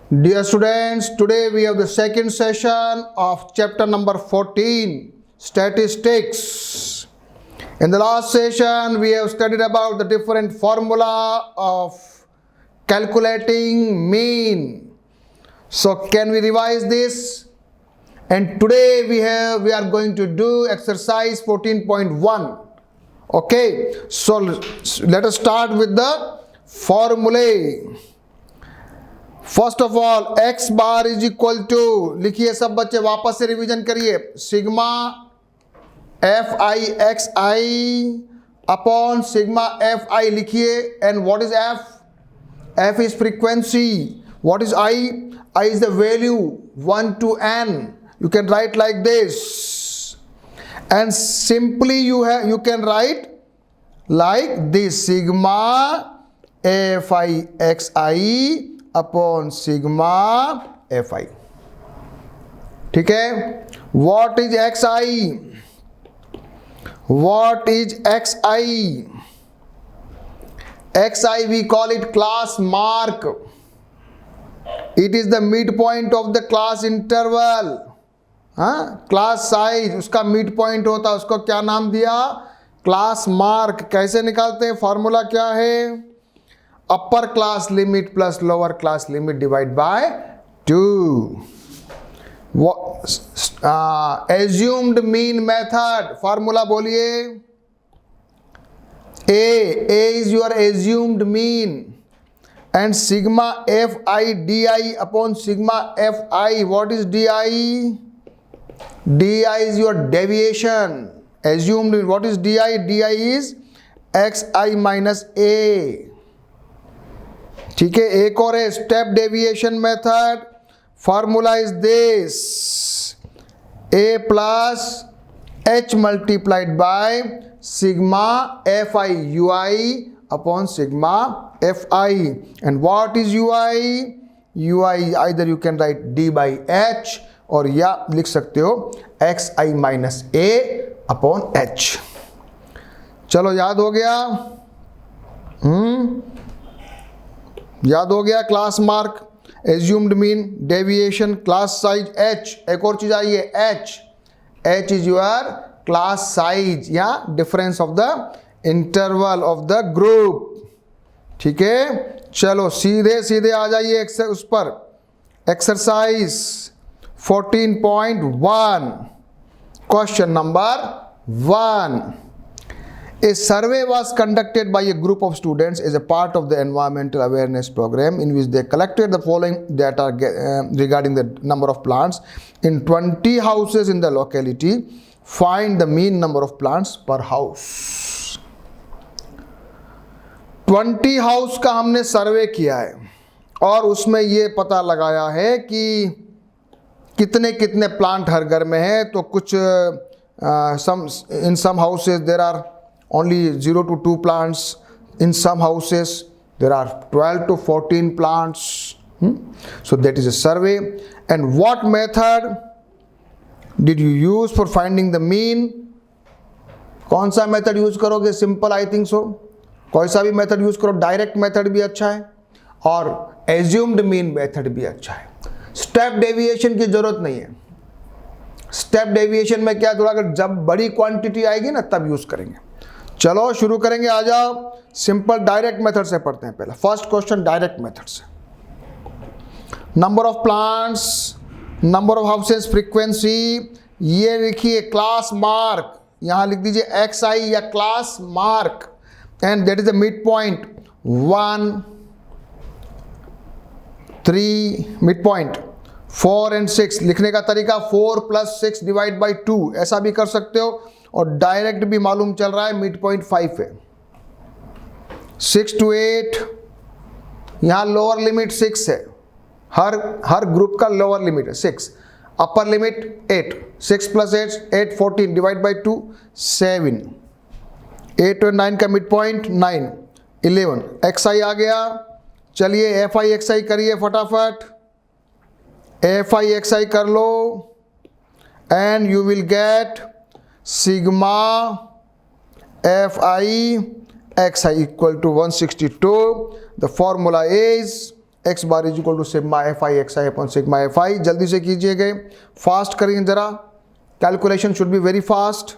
Dear students, today we have the second session of chapter number 14, Statistics. In the last session, we have studied about the different formula of calculating mean. So can we revise this? And today we are going to do exercise 14.1. Okay, so let us start with the formulae. First of all x bar is equal to, लिखिए सब बच्चे, वापस से revision करिए, sigma f i x i upon sigma f i लिखिए. And what is f? F is frequency. What is i? I is the value 1 to n. You can write like this, and simply you can write like this, sigma f I x I upon sigma f i. ठीक है. What is x i? What is x i? X i we call it class mark. It is the mid point of the class interval. Class size उसका mid point होता है, उसको क्या नाम दिया? Class mark. कैसे निकालते हैं? फॉर्मूला क्या है? Upper class limit plus lower class limit divide by 2. Assumed mean method. Formula बोलिए. A is your assumed mean and sigma f i d i upon sigma f i. What is d i? D i is your deviation. Assumed. What is d i? D i is x i minus a. ठीक है. एक और है step deviation method. Formula is this, a plus h multiplied by sigma f i u i upon sigma f i. And what is u i? U i either you can right D by h, और या लिख सकते हो x i minus a upon h. चलो, याद हो गया? याद हो गया? Class mark, assumed mean, deviation, class size, h. एक और चीज आई है h. H is your class size या difference of the interval of the group. ठीक है. चलो सीधे सीधे आ जाइए उस पर. Exercise 14.1, question number 1. A survey was conducted by a group of students as a part of the environmental awareness program, in which they collected the following data regarding the number of plants in 20 houses in the locality. Find the mean number of plants per house. 20 house का हमने सर्वे किया है और उसमें ये पता लगाया है कि कितने कितने प्लांट हर घर में है. तो कुछ in some houses there are only 0 to 2 plants. In some houses there are 12 to 14 plants. So that is a survey. And what method did you use for finding the mean? कौन सा method use करोगे? Simple I think so. कोई सा भी method use करो. Direct method भी अच्छा है और एज्यूम्ड मीन मेथड भी अच्छा है. स्टेप डेविएशन की जरूरत नहीं है. स्टेप डेविएशन में क्या, थोड़ा अगर जब बड़ी क्वांटिटी आएगी ना तब यूज करेंगे. चलो शुरू करेंगे. आ जाओ. सिंपल डायरेक्ट मेथड से पढ़ते हैं. पहला फर्स्ट क्वेश्चन डायरेक्ट मेथड से. Number of plants, number of houses, frequency. ये लिखिए क्लास मार्क. यहां लिख दीजिए एक्स आई या class mark. And that is the mid point 1, 3, mid point 4 and 6. लिखने का तरीका 4 + 6 डिवाइड बाई 2, ऐसा भी कर सकते हो. और डायरेक्ट भी मालूम चल रहा है मिड पॉइंट 5 है. 6 to 8, यहां लोअर लिमिट 6 है. हर ग्रुप का लोअर लिमिट है 6. Upper limit 8. 6 + 8 14 divide by 2 7. 8 और 9 का मिड पॉइंट 9 11. एक्स आई आ गया. चलिए एफ आई एक्स आई करिए फटाफट. एफ आई एक्स आई कर लो and you will get sigma fi xi equal to 162. The formula is x bar is equal to sigma f i x i upon sigma f i. जल्दी से कीजिएगा, fast करिए जरा, calculation should be very fast.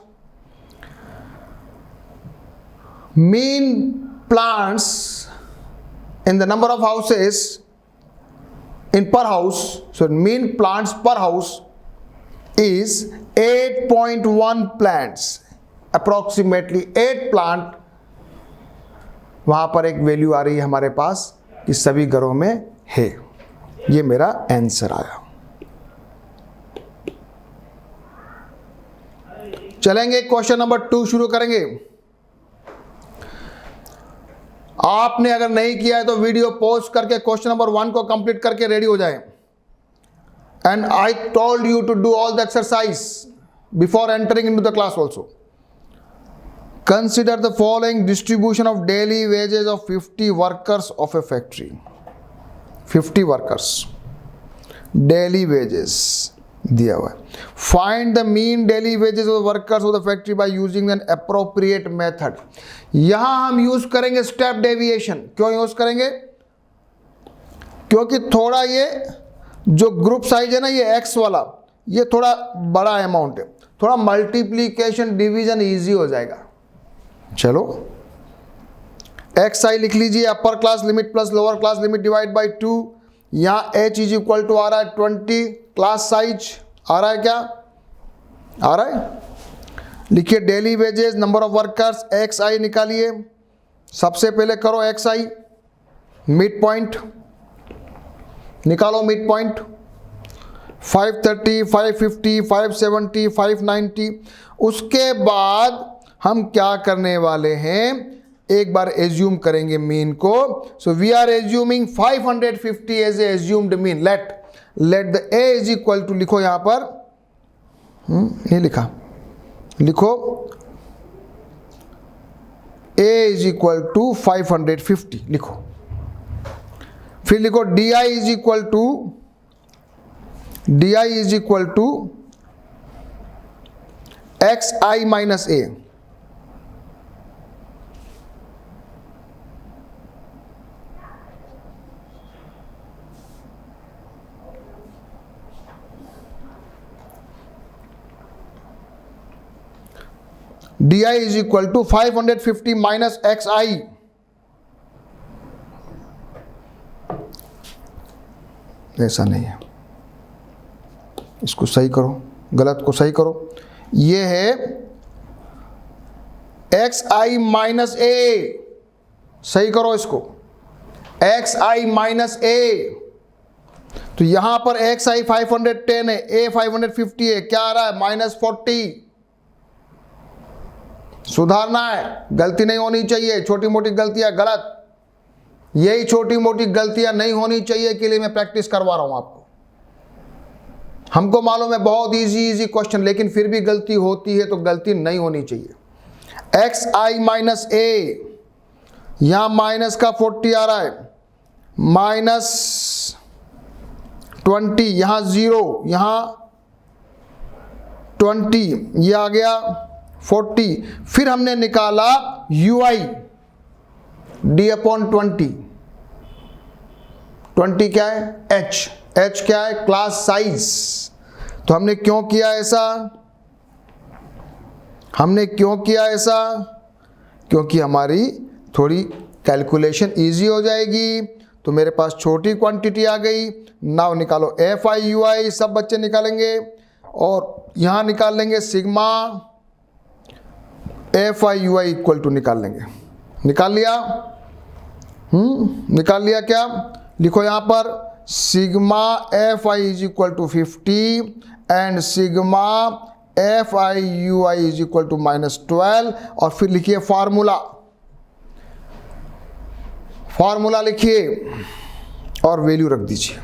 Mean plants in the number of houses in per house, so mean plants per house is 8.1 plants, approximately 8 plant। वहां पर एक value आ रही है हमारे पास कि सभी घरों में है। ये मेरा आंसर आया। चलेंगे क्वेश्चन नंबर 2 शुरू करेंगे। आपने अगर नहीं किया है तो वीडियो पॉज करके क्वेश्चन नंबर 1 को कंप्लीट करके रेडी हो जाए। And I told you to do all the exercise before entering into the class also. Consider the following distribution of daily wages of 50 workers of a factory. 50 workers, daily wages दिया हुआ है। Find the mean daily wages of workers of the factory by using an appropriate method. यहां हम use करेंगे step deviation. क्यों use करेंगे? क्योंकि थोड़ा ये जो ग्रुप साइज है ना, ये एक्स वाला, ये थोड़ा बड़ा अमाउंट है, थोड़ा मल्टीप्लीकेशन डिवीजन इजी हो जाएगा। चलो एक्स आई लिख लीजिए, अपर class limit plus lower class limit divide by 2। यहां एच इज इक्वल टू आ रहा है 20, क्लास साइज आ रहा है, क्या आ रहा है? लिखिए daily wages number of workers, x i निकालिए। सबसे पहले करो एक्स आई, मिड पॉइंट निकालो, मिड पॉइंट 530, 550, 570, 590। उसके बाद हम क्या करने वाले हैं, एक बार एज्यूम करेंगे मीन को। So we are assuming 550 as a assumed mean. Let the a is equal to, लिखो यहां पर, नहीं लिखा, लिखो a इज इक्वल टू 550 लिखो। फिर लिखो d i is equal to x i minus a. D i is equal to 550 minus x i. ऐसा नहीं है, इसको सही करो, गलत को सही करो। ये है एक्स आई माइनस ए, सही करो इसको, एक्स आई माइनस ए। तो यहां पर एक्स आई 510 है, ए 550 है, क्या आ रहा है? -40। सुधारना है, गलती नहीं होनी चाहिए, छोटी मोटी गलतियां गलत, यही छोटी मोटी गलतियां नहीं होनी चाहिए के लिए मैं प्रैक्टिस करवा रहा हूं आपको। हमको मालूम है बहुत इजी क्वेश्चन, लेकिन फिर भी गलती होती है तो गलती नहीं होनी चाहिए। एक्स आई माइनस ए, यहां माइनस का 40 आ रहा है, -20, यहां 0, यहां 20, ये आ गया 40। फिर हमने निकाला यू आई डी अपॉन 20। 20 क्या है? एच। एच क्या है? Class size. तो हमने क्यों किया ऐसा? क्योंकि हमारी थोड़ी कैलकुलेशन इजी हो जाएगी। तो मेरे पास छोटी क्वांटिटी आ गई। नाउ निकालो एफ आई यू आई, सब बच्चे निकालेंगे और यहां निकाल लेंगे sigma f i u i equal to निकाल लेंगे। निकाल लिया? निकाल लिया क्या? लिखो यहां पर sigma f i is equal to 50 and sigma f i u i is equal to -12। और फिर लिखिए फार्मूला लिखिए और वैल्यू रख दीजिए।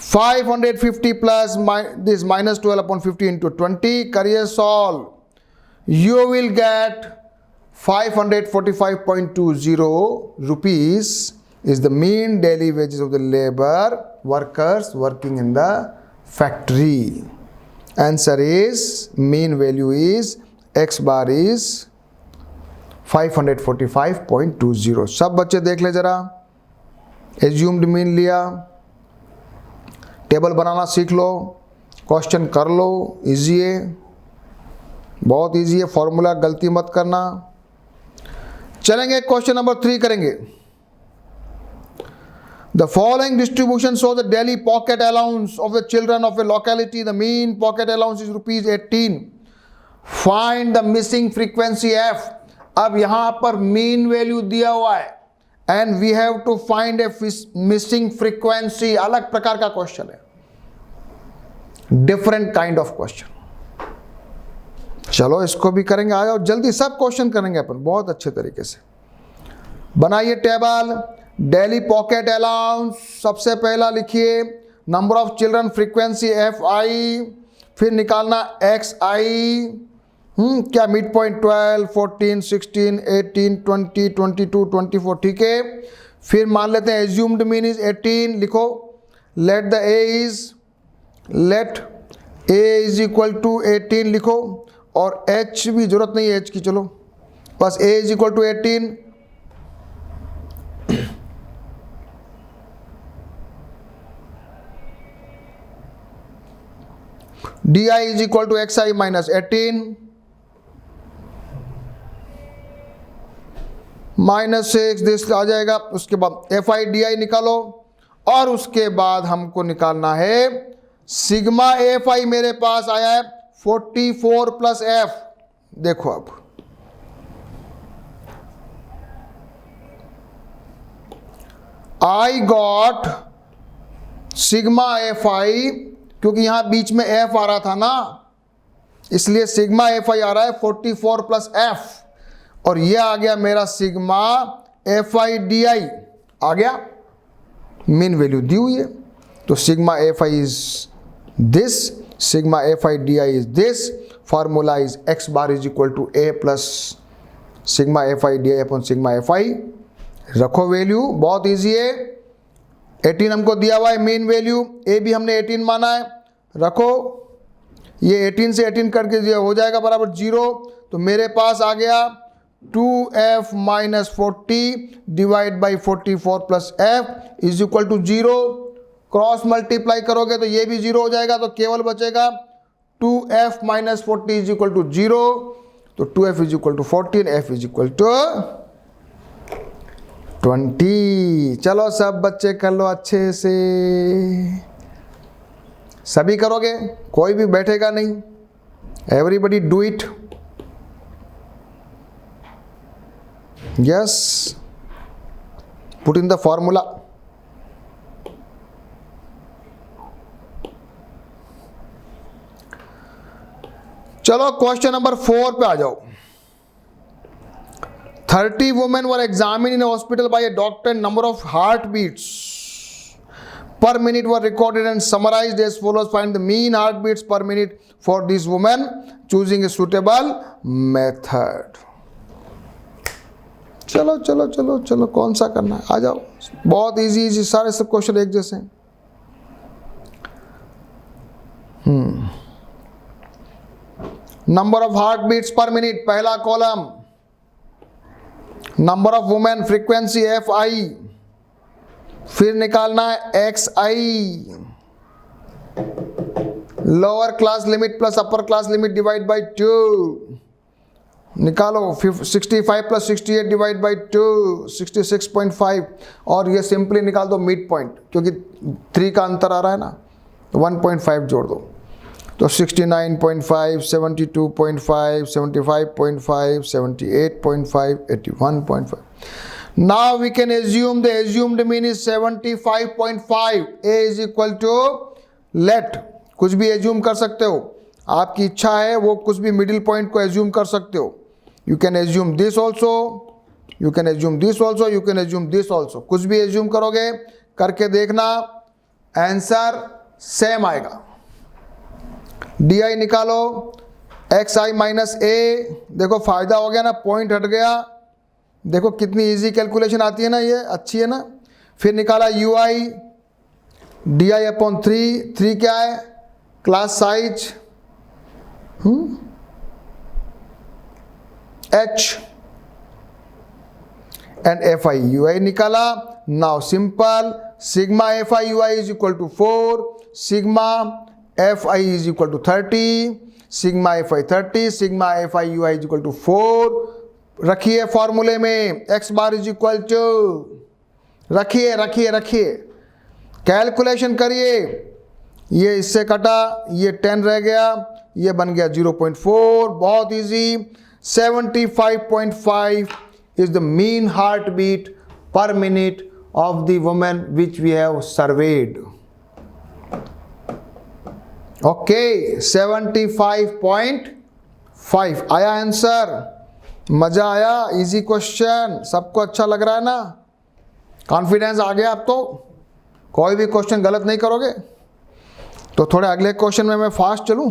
550 प्लस दिस -12 अपॉन 50 इंटू 20, करिए solve. You will get 545.20 rupees is the mean daily wages of the labor workers working in the factory. Answer is, mean value is x bar is 545.20। सब बच्चे देख ले जरा, assumed mean लिया, table बनाना सीख लो, question कर लो, easy है, बहुत इजी है, फॉर्मूला गलती मत करना। चलेंगे क्वेश्चन नंबर 3 करेंगे। The following distribution shows the daily pocket allowance of the children of a locality. The mean pocket allowance is rupees 18. Find the missing frequency f. अब यहां पर मीन वैल्यू दिया हुआ है and we have to find a missing frequency. अलग प्रकार का question है, डिफरेंट काइंड ऑफ क्वेश्चन। चलो इसको भी करेंगे, आ जाओ जल्दी, सब क्वेश्चन करेंगे अपन बहुत अच्छे तरीके से। बनाइए टेबल, डेली पॉकेट अलाउंस, सबसे पहला लिखिए number of children frequency f i, फिर निकालना एक्स आई, क्या मिड पॉइंट 12, 14, 16, 18, 20, 22, 24, ठीक है। फिर मान लेते हैं एज्यूम्ड मीन इज 18, लिखो let the a is equal to 18 लिखो, और एच भी जरूरत नहीं है एच की, चलो बस a is equal to 18। D i is equal to x i minus 18 minus 6 this आ जाएगा। उसके बाद एफ आई डी आई निकालो, और उसके बाद हमको निकालना है सिग्मा एफ आई। मेरे पास आया है 44 प्लस एफ। देखो अब आई गॉट सिग्मा एफ आई, क्योंकि यहां बीच में एफ आ रहा था ना, इसलिए सिग्मा एफ आई आ रहा है 44 प्लस एफ, और यह आ गया मेरा sigma f i d i आ गया। मीन वैल्यू दी हुई है, तो sigma f i is this, sigma f i d i is this, formula is x bar is equal to a plus sigma f i d i upon sigma f i. रखो value, बहुत easy है। 18 हमको दिया हुआ है mean value, ए भी हमने 18 माना है, रखो ये 18 से 18 करके हो जाएगा बराबर 0। तो मेरे पास आ गया 2f minus 40 divide by 44 plus f is equal to 0। Cross multiply करोगे तो ये भी 0 हो जाएगा, तो केवल बचेगा 2f minus 40 is equal to 0। तो 2f is equal to 14, f is equal to 20। चलो सब बच्चे कर लो अच्छे से, सभी करोगे, कोई भी बैठेगा नहीं, everybody do it. Yes, put in the formula. चलो क्वेश्चन नंबर 4 पे आ जाओ। 30 women were examined in a hospital by a doctor, and number of heartbeats per minute were recorded and summarized as follows. Find the mean heartbeats per minute for these women, choosing a suitable method. चलो चलो चलो चलो, कौन सा करना है, आ जाओ, बहुत इजी इजी, सारे सब क्वेश्चन एक जैसे हैं। Number of heartbeats per minute, पहला column, number of women frequency f i, फिर निकालना है x i, lower class limit plus upper class limit divide by 2, निकालो 65 प्लस 68 डिवाइड बाई 2 66.5, और ये सिंपली निकाल दो मिड पॉइंट, क्योंकि 3 का अंतर आ रहा है ना, तो 1.5 जोड़ दो, तो 69.5 72.5 75.5 78.5 81.5। Now we can assume the assumed mean is 75.5. A is equal to let, कुछ भी एज्यूम कर सकते हो, आपकी इच्छा है वो कुछ भी मिडिल पॉइंट को एज्यूम कर सकते हो। You can assume this also, you can assume this also, you can assume this also, कुछ भी एज्यूम करोगे, करके देखना आंसर सेम आएगा। डी आई निकालो, एक्स आई माइनस ए, देखो फायदा हो गया ना, पॉइंट हट गया, देखो कितनी इजी कैलकुलेशन आती है ना, ये अच्छी है ना। फिर निकाला u i d i upon 3 क्या है, class size h, and f i u i निकाला, Now simple, sigma fi ui is equal to 4, sigma fi is equal to 30, sigma fi 30, sigma fi ui is equal to 4. रखिए फॉर्मूले में x bar is equal to, रखिए calculation करिए, ये इससे कटा, ये 10 रह गया, ये बन गया 0.4, बहुत easy. 75.5 is the mean heartbeat per minute of the woman which we have surveyed. Okay, 75.5 आया आंसर। मजा आया, इजी क्वेश्चन, सबको अच्छा लग रहा है ना, कॉन्फिडेंस आ गया अब तो, कोई भी क्वेश्चन गलत नहीं करोगे। तो थोड़े अगले क्वेश्चन में मैं फास्ट चलूं,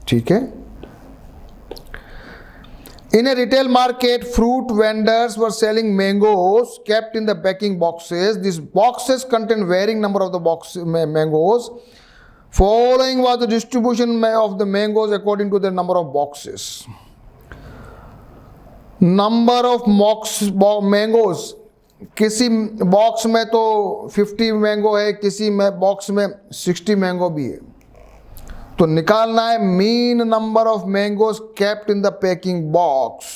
ठीक है। In a retail market, fruit vendors were selling mangoes kept in the packing boxes. These boxes contain varying number of the mangoes. Following was the distribution of the mangoes according to the number of boxes. Number of mangoes, किसी box में तो 50 mango है, किसी में box में 60 mango भी है। तो निकालना है mean number of mangoes kept in the packing box.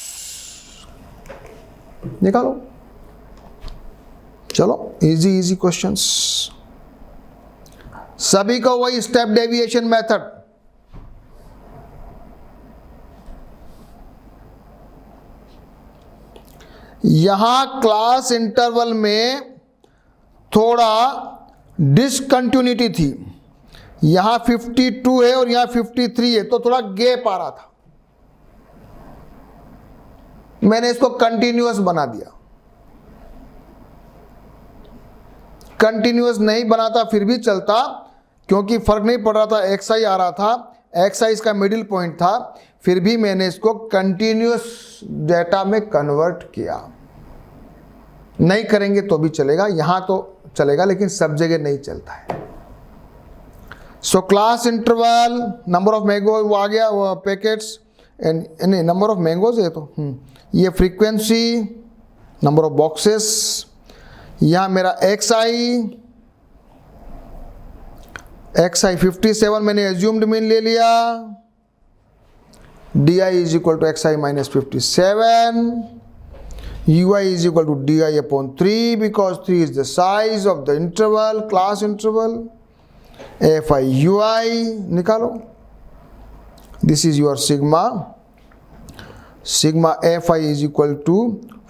निकालो, चलो इजी क्वेश्चंस, सभी को वही स्टेप डेविएशन मेथड। यहां क्लास इंटरवल में थोड़ा डिसकंटिन्यूटी थी, यहां 52 है और यहां 53 है, तो थोड़ा गैप आ रहा था, मैंने इसको कंटिन्यूअस बना दिया। कंटिन्यूअस नहीं बनाता फिर भी चलता, क्योंकि फर्क नहीं पड़ रहा था, एक्स आई आ रहा था, एक्स आई इसका मिडिल पॉइंट था, फिर भी मैंने इसको कंटिन्यूअस डेटा में कन्वर्ट किया। नहीं करेंगे तो भी चलेगा, यहां तो चलेगा लेकिन सब जगह नहीं चलता है। So class interval, number of mango वो आ गया, वो packets and number of mangoes है तो ये फ्रीक्वेंसी, नंबर ऑफ बॉक्सेस, यहां मेरा एक्स आई 57 मैंने एज्यूम्ड मीन ले लिया, d i is equal to x i minus 57, ui is equal to di upon 3 because 3 is the size of the interval, class interval, fi ui निकालो, this is your sigma fi is equal to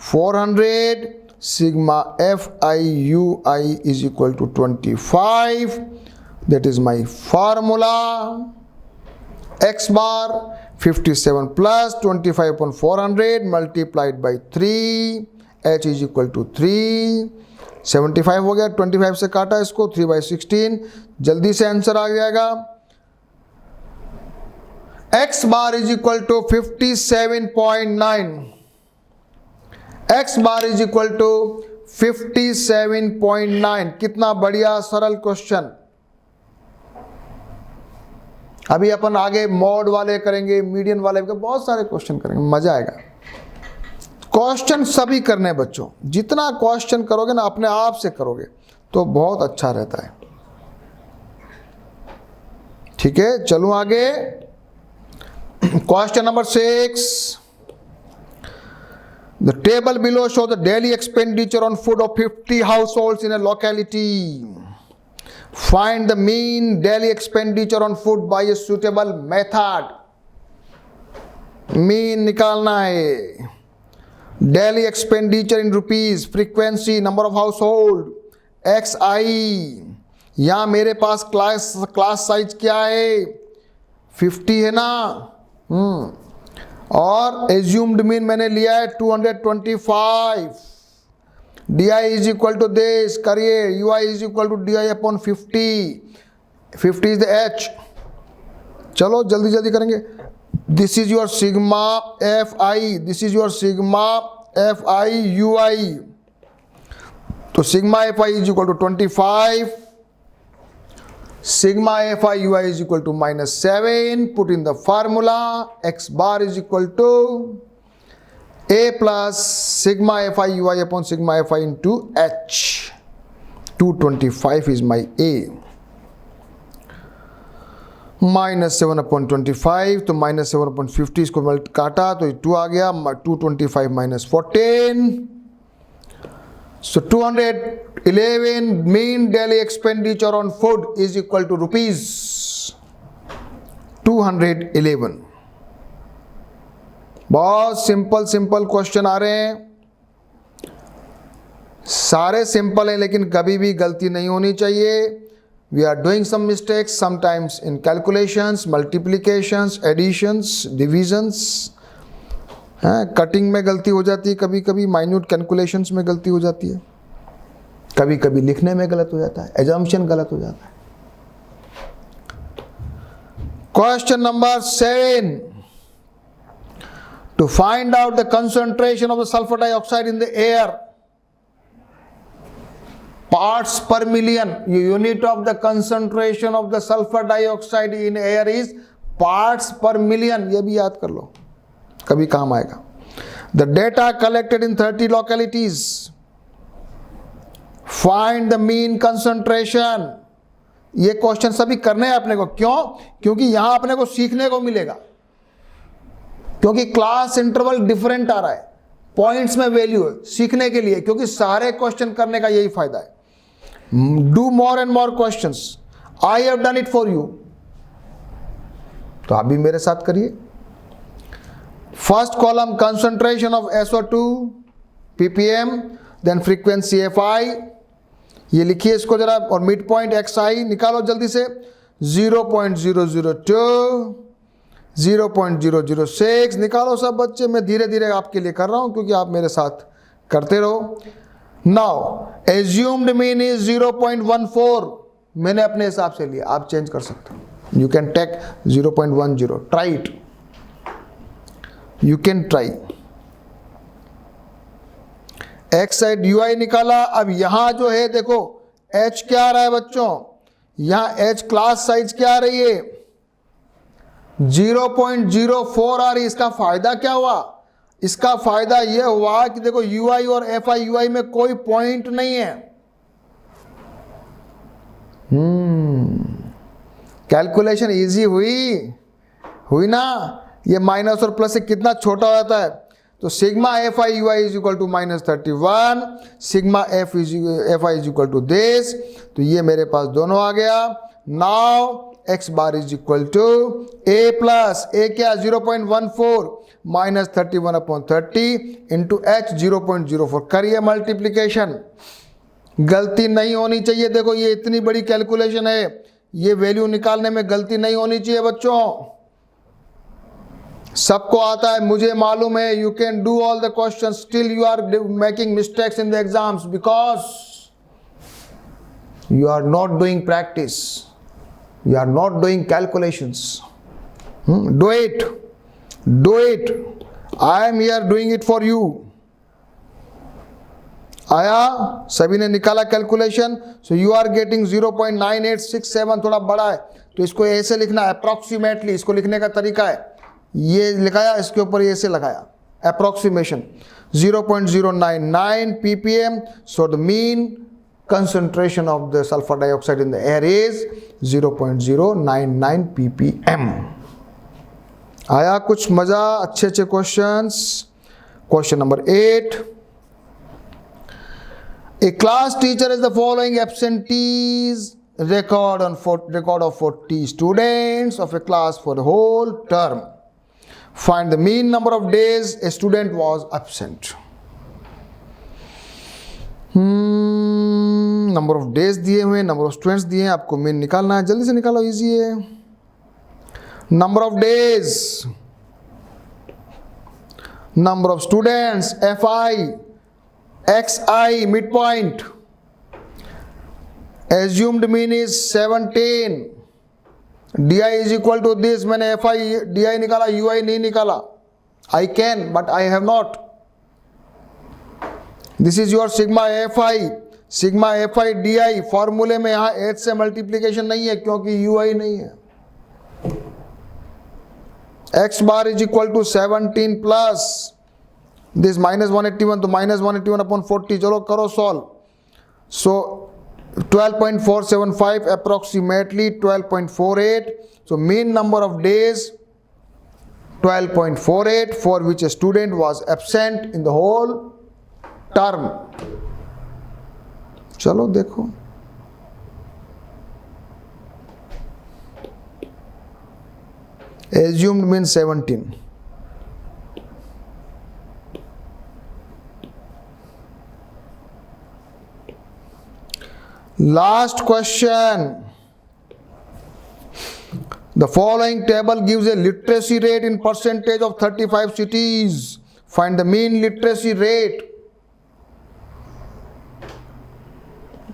400, sigma fi ui is equal to 25, that is my formula, x bar 57 plus 25 upon 400 multiplied by 3, h is equal to 3, 75 हो गया, 25 से काटा इसको, 3 by 16, जल्दी से answer आ जाएगा। x bar is equal to 57.9, x bar is equal to 57.9, कितना बढ़िया सरल क्वेश्चन। अभी अपन आगे मॉड वाले करेंगे, मीडियन वाले, बहुत सारे क्वेश्चन करेंगे, मजा आएगा। क्वेश्चन सभी करने हैं बच्चों, जितना क्वेश्चन करोगे ना अपने आप से करोगे तो बहुत अच्छा रहता है, ठीक है। चलो आगे, question number 6, the table below show the daily expenditure on food of 50 households in a locality. Find the mean daily expenditure on food by a suitable method. Mean निकालना है, daily expenditure in rupees, frequency, number of household, xi। यहाँ मेरे पास class size क्या है, 50 है ना, और assumed mean मैंने लिया है 225, di is equal to this, करिए, ui is equal to di upon 50, 50 is the h। चलो जल्दी जल्दी करेंगे। This is your sigma fi, this is your sigma fi ui, तो sigma fi is equal to 25, sigma fi ui is equal to -7, put in the formula, x bar is equal to a plus sigma fi ui upon sigma fi into h। 225 is my A. Minus 7/25, तो minus 7/50 इसको काटा तो 2 आ गया, 225 minus 14. So 211 mean daily expenditure on food is equal to rupees 211. बहुत simple question आ रहे हैं, सारे simple हैं, लेकिन कभी भी गलती नहीं होनी चाहिए. We are doing some mistakes sometimes in calculations, multiplications, additions, divisions. Cutting में गलती हो जाती है, कभी कभी माइन्यूट कैलकुलेशंस में गलती हो जाती है, कभी कभी लिखने में गलत हो जाता है, एजम्पशन गलत हो जाता है. Question number 7. To find out the concentration of the sulfur dioxide in the air, parts per million, unit of the concentration of the sulfur dioxide in air is parts per million. ये भी याद कर लो, कभी काम आएगा. The data collected in 30 localities, find the mean concentration. ये question सभी करने हैं अपने को. क्यों? क्योंकि यहां अपने को सीखने को मिलेगा, क्योंकि क्लास इंटरवल डिफरेंट आ रहा है, पॉइंट्स में वैल्यू है सीखने के लिए, क्योंकि सारे क्वेश्चन करने का यही फायदा है. Do more and more questions. I have done it for you, तो आप भी मेरे साथ करिए. First column concentration of SO2 ppm, then frequency FI, ये लिखिए इसको जरा, और मिड पॉइंट XI निकालो जल्दी से. 0.002, 0.006 निकालो सब बच्चे. मैं धीरे धीरे आपके लिए कर रहा हूं क्योंकि आप मेरे साथ करते रहो. Now assumed mean is 0.14. मैंने अपने हिसाब से लिया, आप चेंज कर सकते हो. You can take 0.10. Try it, you can try. X side UI निकाला. अब यहां जो है देखो H क्या आ रहा है बच्चों, यहां H क्लास साइज क्या आ रही है, 0.04 आ रही. इसका फायदा क्या हुआ? इसका फायदा यह हुआ कि देखो UI और FI UI में कोई पॉइंट नहीं है. कैलकुलेशन इजी हुई ना. ये माइनस और प्लस से कितना छोटा हो जाता है. तो sigma FI UI is equal to -31, sigma FI is equal to this. तो ये मेरे पास दोनों आ गया. Now x bar is equal to a plus a क्या 0.14 माइनस 31/30 इंटू H 0.04. करिए मल्टीप्लीकेशन, गलती नहीं होनी चाहिए. देखो ये इतनी बड़ी कैलकुलेशन है, ये वैल्यू निकालने में गलती नहीं होनी चाहिए बच्चों. सबको आता है, मुझे मालूम है. You can do all the question, still you are making mistakes in the exams because you are not doing practice, you are not doing calculations. Do it, I am here doing it for you. आया, सभी ने निकाला calculation. So you are getting 0.9867. थोड़ा बड़ा है तो इसको ऐसे लिखना अप्रोक्सीमेटली. इसको लिखने का तरीका है, ये लिखाया, इसके ऊपर ऐसे लगाया approximation. 0.099 ppm. So the mean concentration of the sulfur dioxide in the air is 0.099 ppm. आया कुछ मजा, अच्छे questions. Question number 8. A class teacher is the following absentees record of 40 students of a class for the whole term. Find the mean number of days a student was absent. Number of days दिए हुए, number of students दिए हैं, आपको mean निकालना है. जल्दी से निकालो, इजी है. Number of days, number of students FI, XI mid point, assumed mean is 17. DI is equal to this. मैंने FI DI निकाला, UI नहीं निकाला. I can but I have not. This is your sigma FI, sigma FI DI. फॉर्मूले में यहां H से multiplication नहीं है क्योंकि UI नहीं है. x bar is equal to 17 plus this -181, तो -181/40. चलो करो solve. So 12.475 approximately 12.48. So mean number of days 12.48 for which a student was absent in the whole term. चलो देखो, assumed means 17. Last question. The following table gives a literacy rate in percentage of 35 cities. Find the mean literacy rate.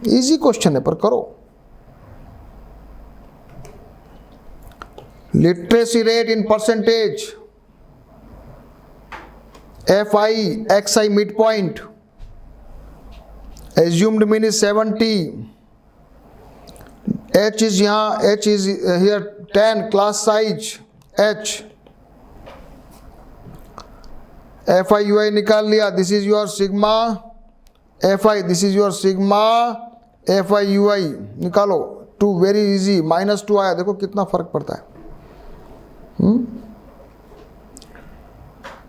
Easy question है पर करो. Literacy rate in percentage. FI, XI midpoint. Assumed mean is 70. H is यहाँ, H is here 10, class size H. FI UI निकाल लिया. This is your sigma FI, this is your sigma FI UI निकालो. 2 very easy. -2 आया, देखो कितना फर्क पड़ता है.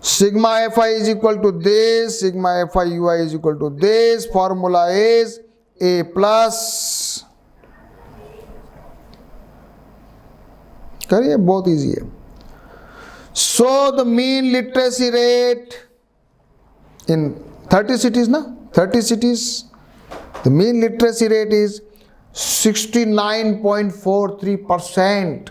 Sigma FI is equal to this, sigma FI UI is equal to this. Formula is A plus. करिए, बहुत इजी है. So the mean literacy rate in 30 cities ना, 30 cities, the mean literacy rate is 69.43%.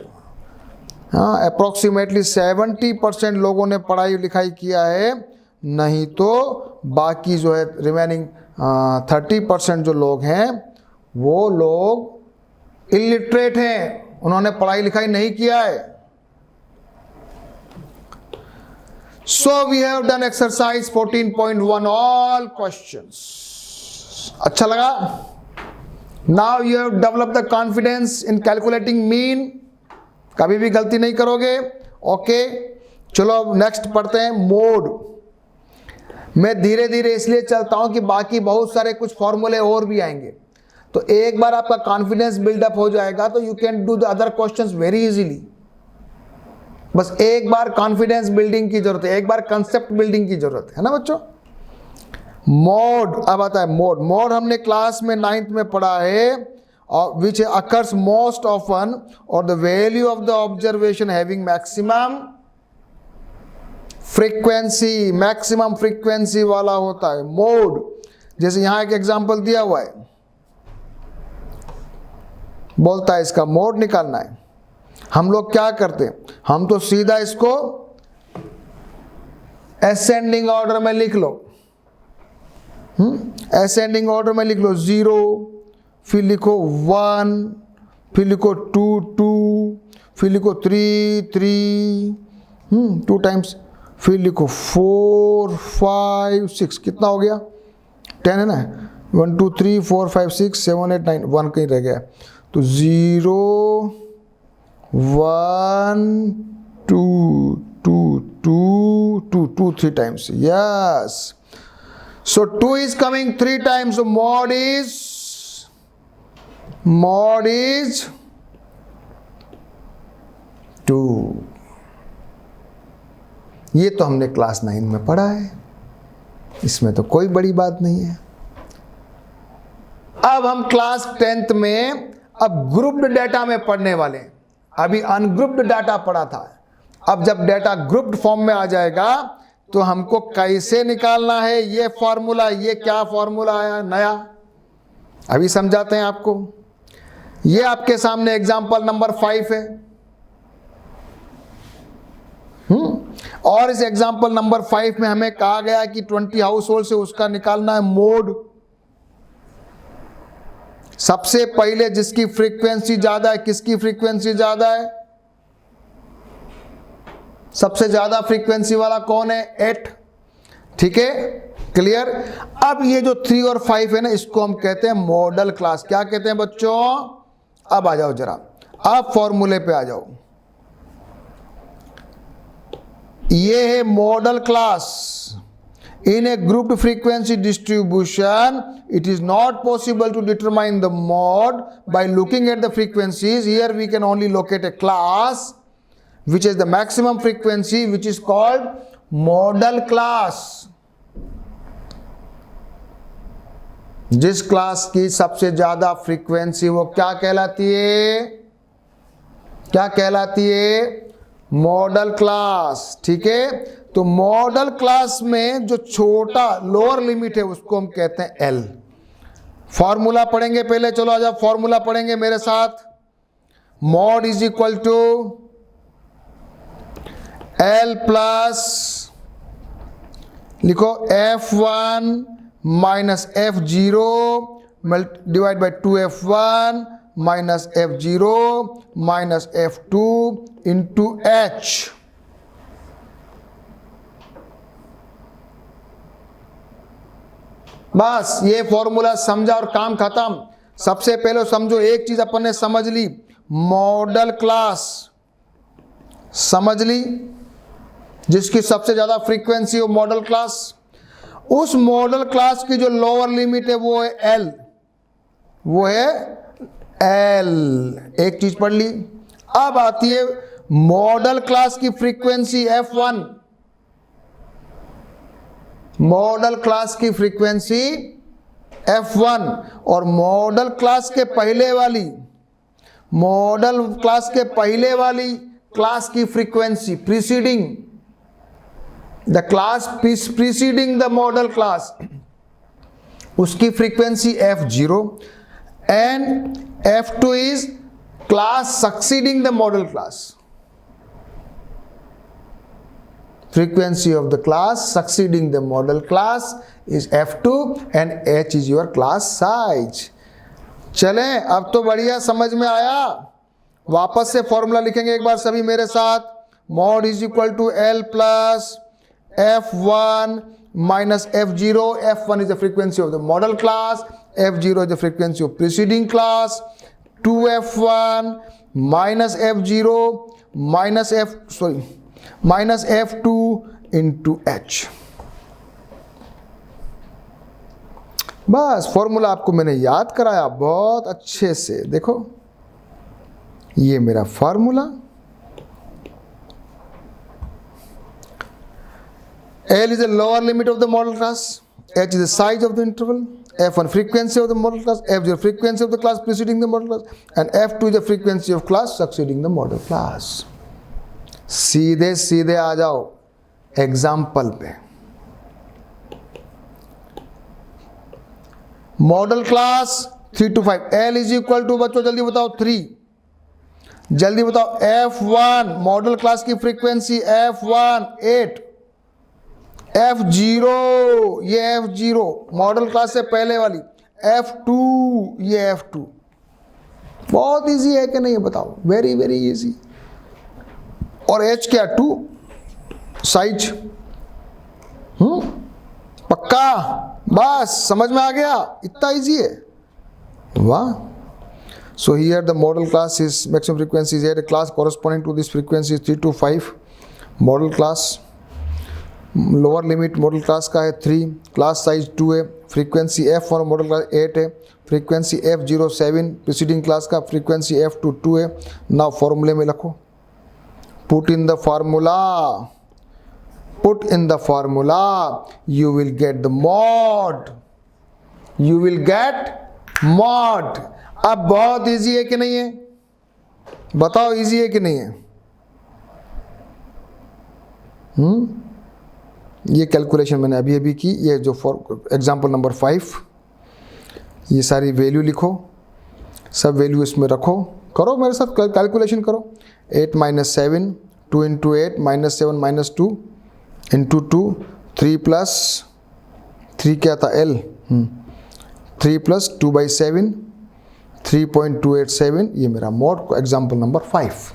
हाँ, approximately 70% लोगों ने पढ़ाई लिखाई किया है, नहीं तो बाकी जो है रिमेनिंग 30% जो लोग हैं वो लोग इलिटरेट हैं, उन्होंने पढ़ाई लिखाई नहीं किया है. So we have done exercise 14.1 all questions. अच्छा लगा? Now you have developed the confidence in calculating mean. कभी भी गलती नहीं करोगे. ओके, चलो अब नेक्स्ट पढ़ते हैं मोड. मैं धीरे धीरे इसलिए चलता हूं कि बाकी बहुत सारे कुछ फॉर्मूले और भी आएंगे, तो एक बार आपका कॉन्फिडेंस बिल्डअप हो जाएगा तो you can do the other questions very easily. बस एक बार कॉन्फिडेंस बिल्डिंग की जरूरत है, एक बार कंसेप्ट बिल्डिंग की जरूरत है ना बच्चों. मोड अब आता है. मोड हमने क्लास में 9th में पढ़ा है, which occurs most often or the value of the observation having maximum frequency, maximum frequency वाला होता है मोड. जैसे यहां एक एग्जांपल दिया हुआ है, बोलता है इसका मोड निकालना है. हम लोग क्या करते हैं, हम तो सीधा इसको असेंडिंग ऑर्डर में लिख लो. असेंडिंग ऑर्डर में लिख लो. 0, फिर लिखो 1, फिर लिखो 2, 2, फिर लिखो 3, 3, 2 टाइम्स, फिर लिखो 4, 5, 6. कितना हो गया? 10 है ना. 1 2 3 4 5 6 7 8 9, 1 कहीं रह गया. तो 0 1 2 2 2 2 2 3 times. Yes. So 2 is coming 3 times. So mod is 2. ये तो हमने क्लास 9 में पढ़ा है, इसमें तो कोई बड़ी बात नहीं है. अब हम क्लास 10th में अब ग्रुप्ड डाटा में पढ़ने वाले हैं. अभी अनग्रुप्ड डाटा पढ़ा था. अब जब डाटा ग्रुप्ड फॉर्म में आ जाएगा तो हमको कैसे निकालना है ये फॉर्मूला. ये क्या फॉर्मूला आया नया, अभी समझाते हैं आपको. ये आपके सामने एग्जांपल नंबर 5 है. और इस एग्जांपल नंबर 5 में हमें कहा गया कि 20 हाउस होल्ड से उसका निकालना है मोड. सबसे पहले जिसकी फ्रीक्वेंसी ज्यादा है, किसकी फ्रीक्वेंसी ज्यादा है? सबसे ज्यादा फ्रीक्वेंसी वाला कौन है? 8. ठीक है, क्लियर. अब ये जो 3 और 5 है ना, इसको हम कहते हैं मॉडल क्लास. क्या कहते हैं बच्चों? अब आ जाओ जरा, अब फॉर्मूले पे आ जाओ. ये है model class. In a grouped frequency distribution, it is not possible to determine the mode by looking at the frequencies. Here we can only locate a class which is the maximum frequency, which is called modal class. जिस class की सबसे ज्यादा frequency वो क्या कहलाती है? क्या कहलाती है? Model class. ठीक है, तो मॉडल क्लास में जो छोटा लोअर लिमिट है उसको हम कहते हैं एल। फॉर्मूला पढ़ेंगे पहले, चलो आज फॉर्मूला पढ़ेंगे मेरे साथ। Mode is equal to l plus, लिखो F1 minus F0 divide by 2F1 minus F0 minus F2 into H। बस ये फॉर्मूला समझा और काम खत्म। सबसे पहले समझो एक चीज अपन ने समझ ली, मॉडल क्लास समझ ली, जिसकी सबसे ज्यादा फ्रीक्वेंसी हो मॉडल क्लास। उस मॉडल क्लास की जो लोअर लिमिट है वो है एल, वो है एल। एक चीज पढ़ ली। अब आती है मॉडल क्लास की फ्रीक्वेंसी F1। मॉडल क्लास की फ्रीक्वेंसी F1 और मॉडल क्लास के पहले वाली, मॉडल क्लास के पहले वाली क्लास की frequency preceding the class preceding the modal class, उसकी frequency F0 and F2 is class succeeding the modal class. Frequency of the class succeeding the model class is F2 and H is your class size। चलें, अब तो बढ़िया समझ में आया। वापस से फॉर्मूला लिखेंगे एक बार सभी मेरे साथ। Mode is equal to l plus F1 minus F0। F1 is the frequency of the model class, F0 is the frequency of preceding class। 2F1 minus F0 minus F2 into H। बस formula आपको मैंने याद कराया बहुत अच्छे से। देखो ये मेरा formula, L is the lower limit of the model class, H is the size of the interval, F1 frequency of the model class, F0 frequency of the class preceding the model class, and F2 is the frequency of class succeeding the model class। सीधे सीधे आ जाओ example पे। Modal class 3 to 5, L is equal to, बच्चों जल्दी बताओ 3, जल्दी बताओ। F1 model class की फ्रीक्वेंसी F1 8, F0 ये F0 मॉडल क्लास से पहले वाली, F2 ये F2। बहुत इजी है कि नहीं बताओ? Very very easy. और H क्या? 2 साइज। पक्का? बस समझ में आ गया, इतना इजी है। वाह। So here the model class is maximum frequency is a class corresponding to this frequency is 3 to 5 model class। Lower limit model class का है 3, क्लास साइज 2 है, फ्रीक्वेंसी F1 मॉडल क्लास 8 है, फ्रीक्वेंसी F0 7, प्रीसीडिंग क्लास का frequency F2 2 है। Now फॉर्मूले में लिखो, put in the formula, put in the formula, you will get the mod, you will gate mod. अब बहुत इजी है कि नहीं है? बताओ इजी है कि नहीं है? ये कैलकुलेशन मैंने अभी अभी की, ये जो फॉर एग्जाम्पल नंबर 5, ये सारी वैल्यू लिखो, सब वैल्यू इसमें रखो, करो मेरे साथ कैलकुलेशन करो। 8 minus 7, 2 into 8 minus 7 minus 2 into 2, 3 plus 3 क्या था? L, 3 plus 2 by 7, 3.287, ये मेरा मॉड एग्जाम्पल नंबर 5।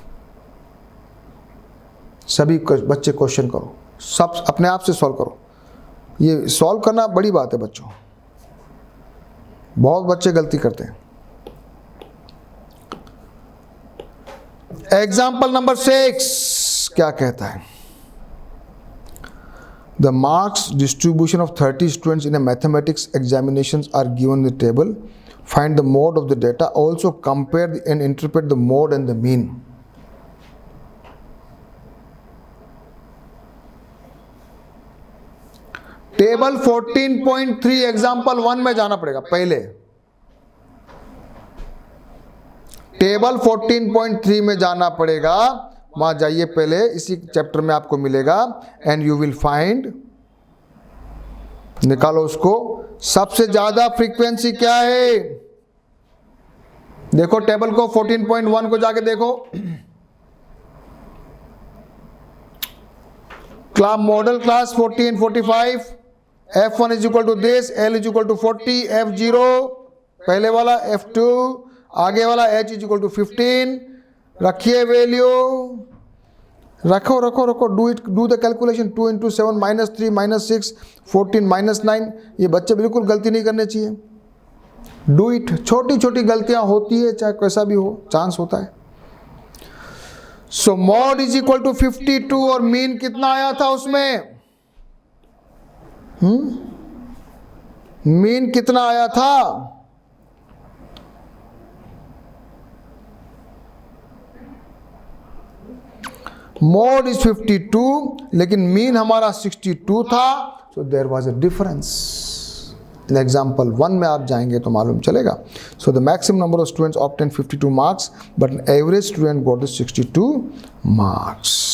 सभी बच्चे क्वेश्चन करो, सब अपने आप से सॉल्व करो। ये सॉल्व करना बड़ी बात है बच्चों, बहुत बच्चे गलती करते हैं। एग्जाम्पल नंबर 6 क्या कहता है? The marks distribution of 30 students in a mathematics examinations are given in the table. Find the mode of the data. Also compare and interpret the mode and the mean. Table 14.3 example 1 में जाना पड़ेगा पहले. Table 14.3 में जाना पड़ेगा, वहां जाइए पहले, इसी चैप्टर में आपको मिलेगा. एंड यू विल फाइंड, निकालो उसको. सबसे ज्यादा फ्रीक्वेंसी क्या है? देखो टेबल को 14.1 को जाके देखो. Class model class 40 and 45. F1 is equal to this, L is equal to 40, F0 पहले वाला, F2 आगे वाला, H is equal to 15. रखिए वैल्यू, रखो रखो रखो. Do the calculation. 2 into 7 minus 3 minus 6 14 minus 9. ये बच्चे बिल्कुल गलती नहीं करने चाहिए. Do it. छोटी छोटी गलतियां होती है, चाहे कैसा भी हो, चांस होता है. सो मॉड इज इक्वल टू 52 और मीन कितना आया था उसमें? मीन कितना आया था? मोड इज 52 लेकिन मीन हमारा 62 था. So there was a difference. Example 1 में आप जाएंगे तो मालूम चलेगा. So the maximum number of students obtain 52 marks but average student got the 62 marks.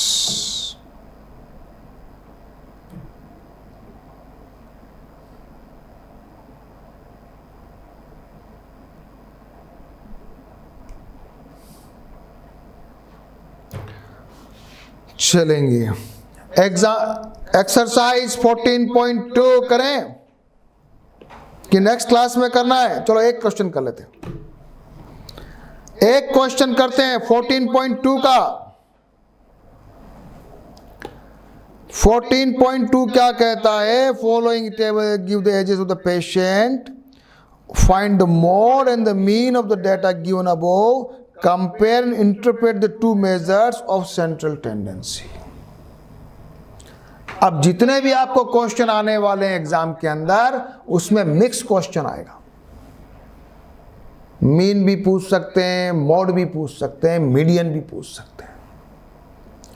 चलेंगे. एक्सरसाइज 14.2 करें कि नेक्स्ट क्लास में करना है? चलो एक क्वेश्चन कर लेते हैं. एक क्वेश्चन करते हैं 14.2 का. 14.2 क्या कहता है? Following table give the ages of the patient, find the mode and the mean of the data given above, compare and interpret the two measures of central tendency. अब जितने भी आपको क्वेश्चन आने वाले हैं एग्जाम के अंदर, उसमें मिक्स क्वेश्चन आएगा. मीन भी पूछ सकते हैं, मोड भी पूछ सकते हैं, मीडियन भी पूछ सकते हैं.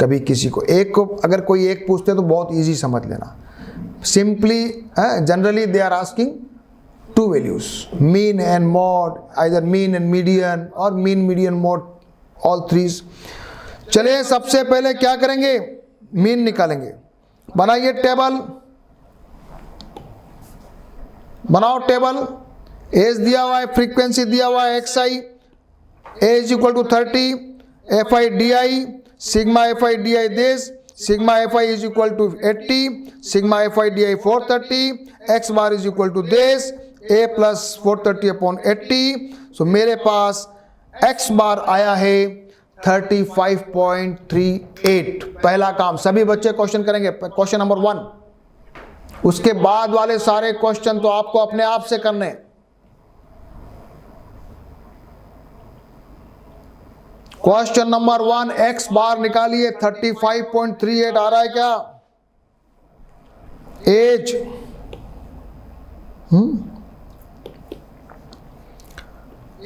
कभी किसी को एक को, अगर कोई एक पूछते हैं तो बहुत इजी समझ लेना. Simply generally they are asking two values, mean and mode, either mean and median or mean median mode, all threes. चलिए सबसे पहले क्या करेंगे? मीन निकालेंगे. बनाइए टेबल, बनाओ टेबल. एज दिया हुआ है, फ्रीक्वेंसी दिया हुआ है xi, as equal to 30, fi di, sigma fi di this, sigma fi is equal to 80, sigma fi di 430, x bar is equal to this, a plus 430 upon 80. सो मेरे पास x बार आया है 35.38. पहला काम सभी बच्चे क्वेश्चन करेंगे, क्वेश्चन नंबर 1. उसके बाद वाले सारे क्वेश्चन तो आपको अपने आप से करने. क्वेश्चन नंबर 1 x बार निकालिए. 35.38 आ रहा है क्या? Age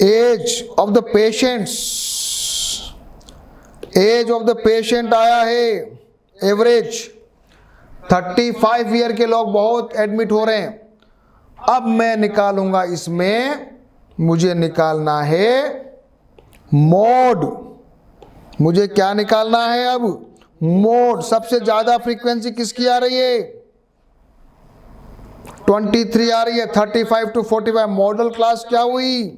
age of the patients, age of the patient आया है एवरेज 35 ईयर के लोग बहुत एडमिट हो रहे हैं. अब मैं निकालूंगा, इसमें मुझे निकालना है मोड. मुझे क्या निकालना है अब? मोड. सबसे ज्यादा फ्रीक्वेंसी किसकी आ रही है? 23 आ रही है. 35 to 45 मॉडल क्लास क्या हुई?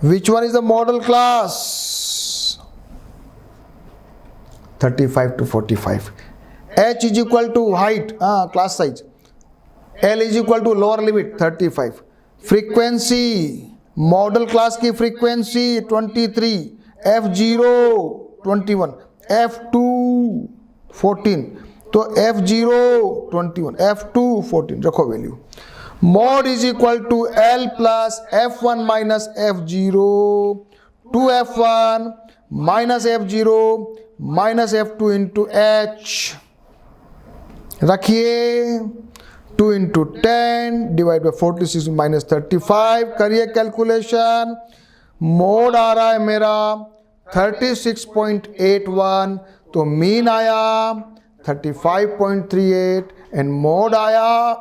Which one is the model class? 35 to 45. H is equal to height, class size. L is equal to lower limit 35. Frequency, model class की frequency 23, F0 21, F2 14. तो F0 21, F2 14. रखो value. Mod is equal to L plus F1 minus F0, 2F1 minus F0 minus F2 into H. रखिए 2 into 10 divide by 46 minus 35, करिए calculation. Mode आ रहा है मेरा 36.81, तो mean आया 35.38 एंड मोड आया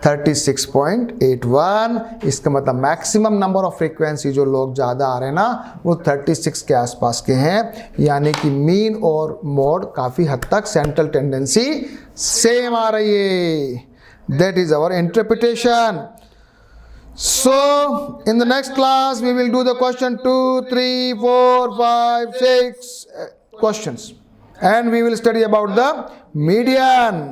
36.81। इसका मतलब मैक्सिमम नंबर ऑफ फ्रीक्वेंसी जो लोग ज़्यादा आ रहे हैं ना वो 36 के आसपास के हैं, यानी कि मीन और मोड काफ़ी हद तक सेंट्रल टेंडेंसी सेम आ रही है। That is our interpretation. So in the next class we will do the question 2, 3, 4, 5, 6 questions and we will study about the median.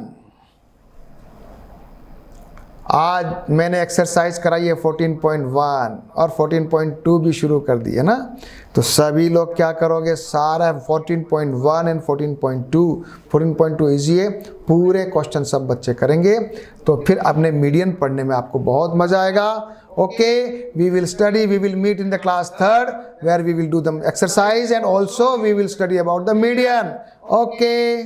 आज मैंने एक्सरसाइज कराई है 14.1 और 14.2 भी शुरू कर दी है ना, तो सभी लोग क्या करोगे, सारा 14.1 एंड 14.2 इजी है, पूरे क्वेश्चन सब बच्चे करेंगे, तो फिर अपने मीडियन पढ़ने में आपको बहुत मजा आएगा। Okay, we will meet in the class 3rd where we will do the exercise and also we will study about the median. Okay.